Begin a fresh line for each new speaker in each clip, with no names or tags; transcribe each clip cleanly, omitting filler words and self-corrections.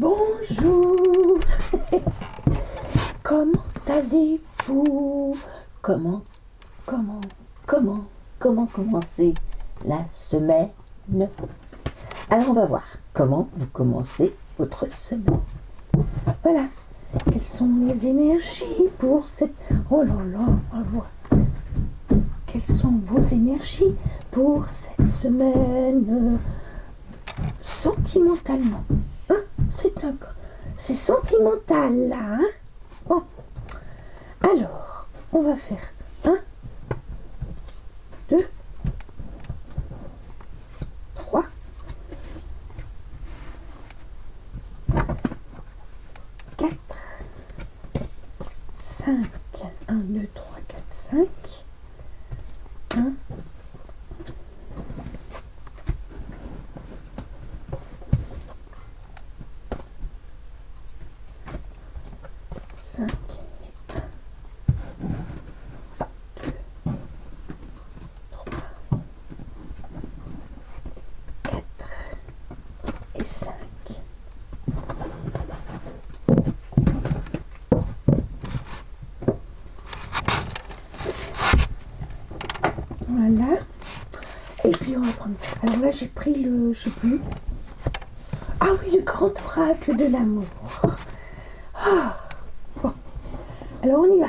Bonjour. Comment allez-vous? Comment commencer la semaine? Alors on va voir comment vous commencez votre semaine. Voilà. Quelles sont les énergies pour cette... Oh là là, on va voir. Quelles sont vos énergies pour cette semaine sentimentalement? Hein? C'est sentimental là, hein? Bon. Alors, on va faire 1, 2, 3, 4, 5. 1, 2, 3, 4, 5. 1, 5 et 1, 2, 3, 4 et 5. Voilà. Et puis on va prendre... Alors là j'ai pris le... je sais plus. Ah oui, le grand oracle de l'amour. Ah. Bon. Alors on y va.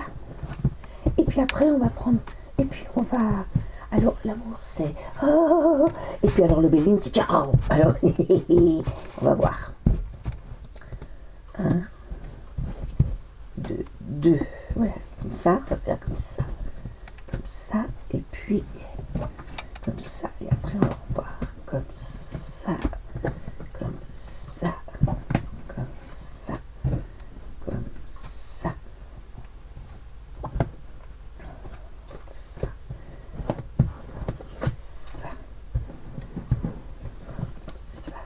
Et puis après on va prendre... Et puis on va... Alors l'amour c'est... Oh. Et puis alors le Béline c'est ciao. Alors on va voir. 1, 2, 2. Voilà. Comme ça. On va faire comme ça. Comme ça. Et puis... comme ça. Et après on repart. Comme ça. Comme ça. Comme ça. Comme ça. Ça. Ça. Ça.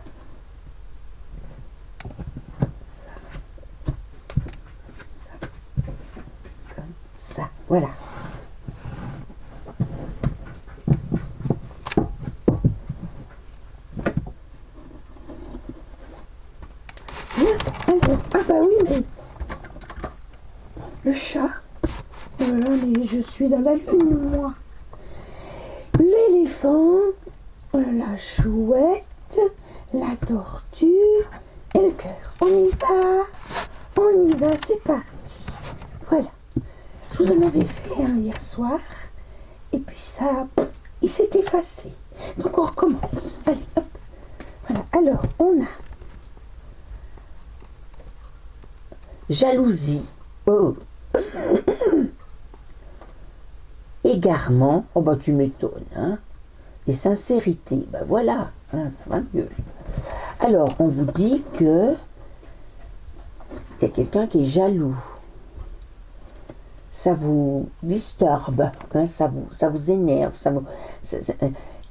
Comme ça. Voilà. Alors, ah bah oui, mais le chat, voilà, mais je suis dans la lune, moi. L'éléphant, la chouette, la tortue et le cœur. On y va, c'est parti. Voilà. Je vous en avais fait un hier soir, et puis ça, il s'est effacé. Donc on recommence. Allez, hop. Voilà, alors on a jalousie, oh. Égarement, oh bah tu m'étonnes, hein. Et sincérité, bah voilà, hein, ça va mieux. Alors, on vous dit que il y a quelqu'un qui est jaloux. Ça vous disturbe, hein, ça vous énerve,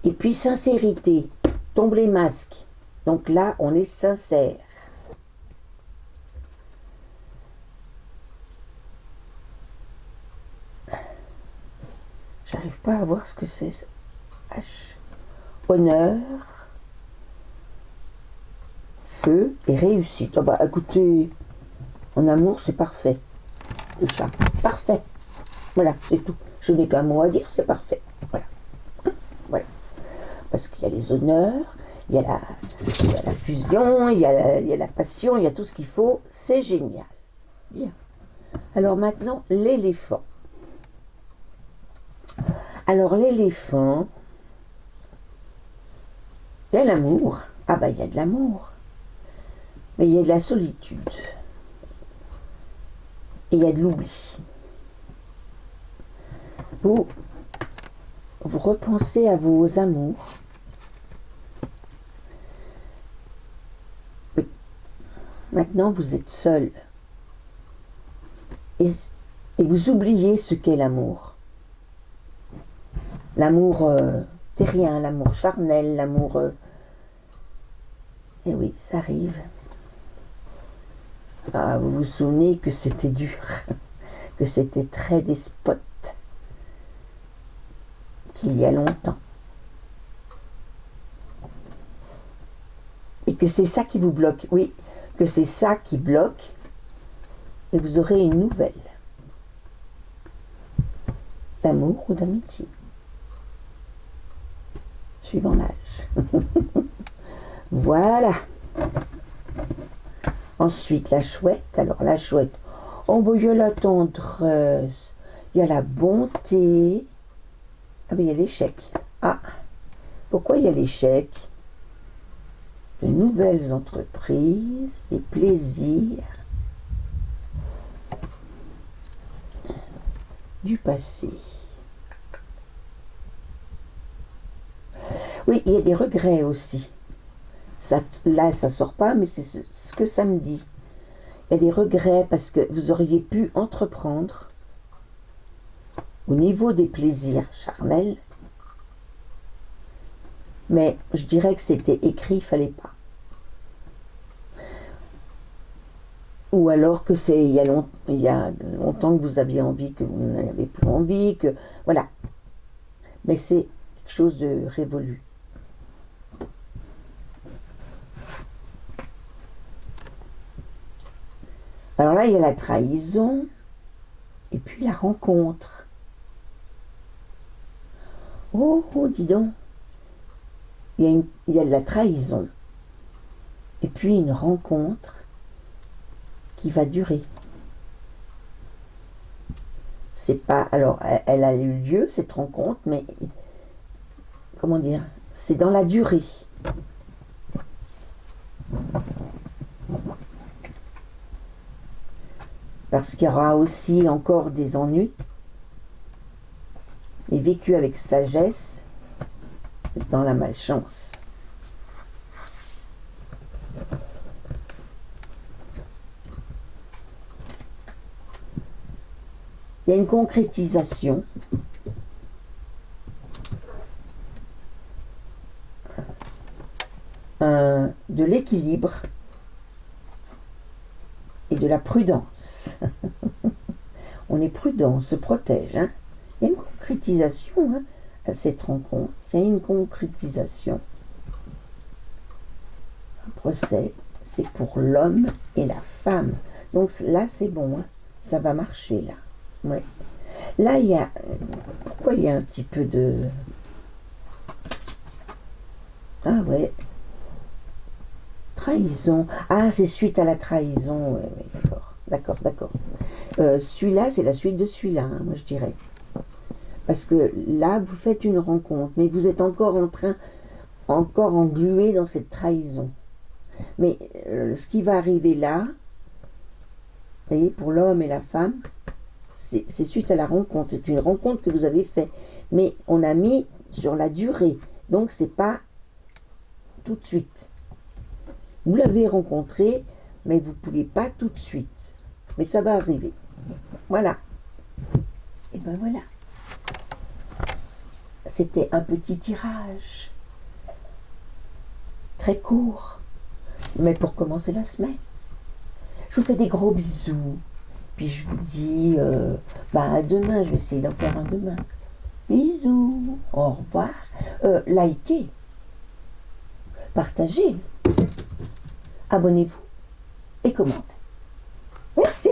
et puis sincérité, tombe les masques. Donc là, on est sincère. J'arrive pas à voir ce que c'est. H. Honneur, feu et réussite. Oh bah écoutez, en amour c'est parfait. Le chat, parfait. Voilà, c'est tout. Je n'ai qu'un mot à dire, c'est parfait. Voilà. Voilà. Parce qu'il y a les honneurs, il y a la fusion, il y a la passion, il y a tout ce qu'il faut. C'est génial. Bien. Alors maintenant, l'éléphant. Alors l'éléphant, il y a l'amour. Ah bah il y a de l'amour. Mais il y a de la solitude. Et il y a de l'oubli. Vous repensez à vos amours. Oui. Maintenant vous êtes seul. Et vous oubliez ce qu'est l'amour. L'amour terrien, l'amour charnel, l'amour... Eh oui, ça arrive. Ah, vous vous souvenez que c'était dur, que c'était très despote, qu'il y a longtemps. Et que c'est ça qui vous bloque. Oui, que c'est ça qui bloque et vous aurez une nouvelle d'amour ou d'amitié, suivant l'âge. Voilà. Ensuite, la chouette. Alors, la chouette, oh, ben, il y a la tendresse, il y a la bonté. Ah, ben, il y a l'échec. Ah, pourquoi il y a l'échec? De nouvelles entreprises, des plaisirs, du passé. Oui, il y a des regrets aussi. Ça, là, ça sort pas, mais c'est ce que ça me dit. Il y a des regrets parce que vous auriez pu entreprendre au niveau des plaisirs charnels, mais je dirais que c'était écrit, il fallait pas. Ou alors que c'est il y a longtemps que vous aviez envie, que vous n'avez plus envie, que voilà. Mais c'est quelque chose de révolu. Alors là, il y a la trahison et puis la rencontre. Oh, oh, dis donc. Il y a de la trahison et puis une rencontre qui va durer. C'est pas, alors elle a eu lieu cette rencontre, mais comment dire, c'est dans la durée. Parce qu'il y aura aussi encore des ennuis, mais vécus avec sagesse, dans la malchance. Il y a une concrétisation de l'équilibre et de la prudence. On est prudent, on se protège. Hein. Il y a une concrétisation à cette rencontre. Il y a une concrétisation. Un procès, c'est pour l'homme et la femme. Donc là, c'est bon. Hein. Ça va marcher, là. Ouais. Là, il y a... Pourquoi il y a un petit peu de... Ah ouais. Trahison. Ah, c'est suite à la trahison. Ouais, d'accord. Celui-là, c'est la suite de celui-là, hein, moi je dirais. Parce que là, vous faites une rencontre, mais vous êtes encore englué dans cette trahison. Mais ce qui va arriver là, vous voyez, pour l'homme et la femme, c'est suite à la rencontre. C'est une rencontre que vous avez faite. Mais on a mis sur la durée. Donc, c'est pas tout de suite. Vous l'avez rencontré, mais vous ne pouvez pas tout de suite. Mais ça va arriver. Voilà. Et ben voilà. C'était un petit tirage. Très court. Mais pour commencer la semaine. Je vous fais des gros bisous. Puis je vous dis, à demain. Je vais essayer d'en faire un demain. Bisous. Au revoir. Likez. Partagez. Abonnez-vous. Et commentez. Merci.